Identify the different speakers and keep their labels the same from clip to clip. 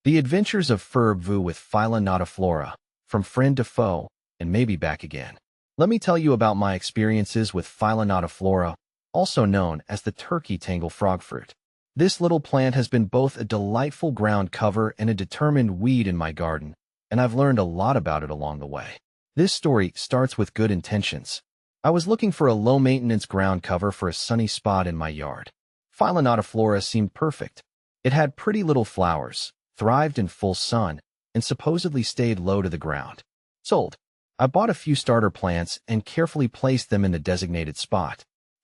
Speaker 1: The Adventures of Furb with Phyla Nodiflora, From Friend to Foe, and Maybe Back Again. Let me tell you about my experiences with Phyla Nodiflora, also known as the turkey tangle frog fruit. This little plant has been both a delightful ground cover and a determined weed in my garden, and I've learned a lot about it along the way. This story starts with good intentions. I was looking for a low-maintenance ground cover for a sunny spot in my yard. Phyla Nodiflora seemed perfect. It had pretty little flowers, thrived in full sun, and supposedly stayed low to the ground. Sold. I bought a few starter plants and carefully placed them in the designated spot.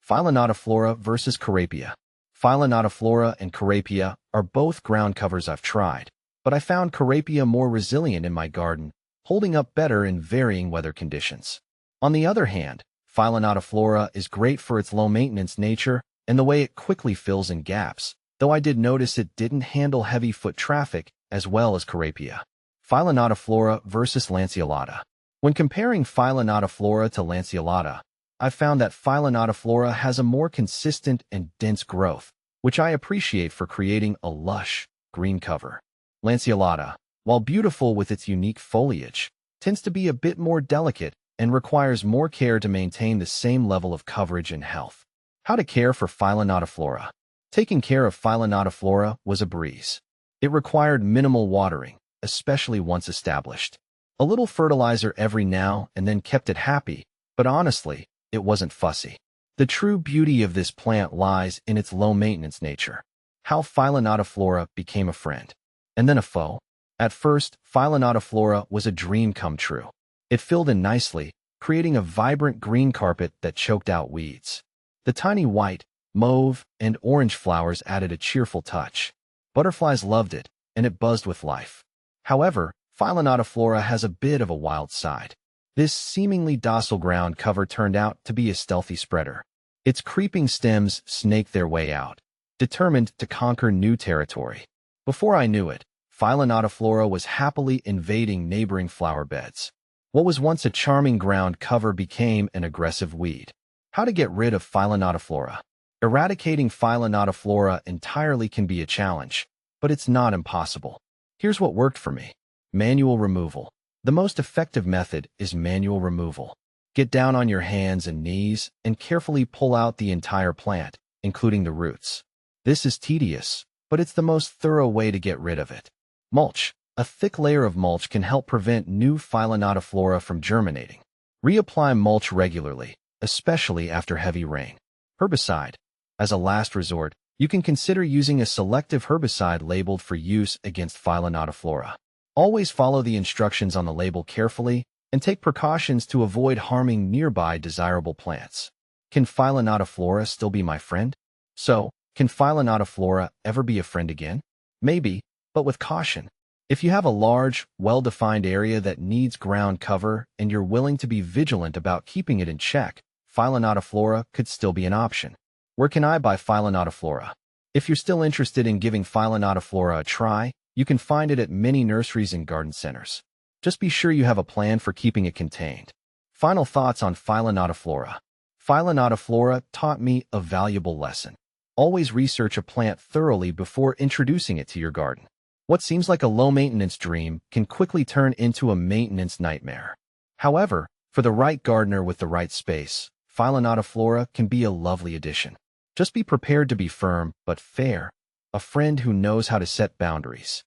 Speaker 1: Phyla Nodiflora versus Carapia. Phyla Nodiflora and Carapia are both ground covers I've tried, but I found Carapia more resilient in my garden, holding up better in varying weather conditions. On the other hand, Phyla Nodiflora is great for its low-maintenance nature and the way it quickly fills in gaps, though I did notice it didn't handle heavy foot traffic as well as Carapia. Phyla Nodiflora versus Lanceolata. When comparing Phyla Nodiflora to Lanceolata, I've found that Phyla Nodiflora has a more consistent and dense growth, which I appreciate for creating a lush, green cover. Lanceolata, while beautiful with its unique foliage, tends to be a bit more delicate and requires more care to maintain the same level of coverage and health. How to care for Phyla Nodiflora. Taking care of Phyla Nodiflora was a breeze. It required minimal watering, especially once established. A little fertilizer every now and then kept it happy, but honestly, it wasn't fussy. The true beauty of this plant lies in its low-maintenance nature. How Phyla Nodiflora became a friend, and then a foe. At first, Phyla Nodiflora was a dream come true. It filled in nicely, creating a vibrant green carpet that choked out weeds. The tiny white, mauve, and orange flowers added a cheerful touch. Butterflies loved it, and it buzzed with life. However, Phyla Nodiflora has a bit of a wild side. This seemingly docile ground cover turned out to be a stealthy spreader. Its creeping stems snaked their way out, determined to conquer new territory. Before I knew it, Phyla Nodiflora was happily invading neighboring flower beds. What was once a charming ground cover became an aggressive weed. How to get rid of Phyla Nodiflora. Eradicating Phyla Nodiflora entirely can be a challenge, but it's not impossible. Here's what worked for me. Manual removal. The most effective method is manual removal. Get down on your hands and knees and carefully pull out the entire plant, including the roots. This is tedious, but it's the most thorough way to get rid of it. Mulch. A thick layer of mulch can help prevent new Phyla Nodiflora from germinating. Reapply mulch regularly, especially after heavy rain. Herbicide. As a last resort, you can consider using a selective herbicide labeled for use against Phyla Nodiflora. Always follow the instructions on the label carefully and take precautions to avoid harming nearby desirable plants. Can Phyla Nodiflora still be my friend? So, can Phyla Nodiflora ever be a friend again? Maybe, but with caution. If you have a large, well-defined area that needs ground cover and you're willing to be vigilant about keeping it in check, Phyla Nodiflora could still be an option. Where can I buy Phyla Nodiflora? If you're still interested in giving Phyla Nodiflora a try, you can find it at many nurseries and garden centers. Just be sure you have a plan for keeping it contained. Final thoughts on Phyla Nodiflora. Phyla Nodiflora taught me a valuable lesson. Always research a plant thoroughly before introducing it to your garden. What seems like a low-maintenance dream can quickly turn into a maintenance nightmare. However, for the right gardener with the right space, Phyla Nodiflora can be a lovely addition. Just be prepared to be firm but fair, a friend who knows how to set boundaries.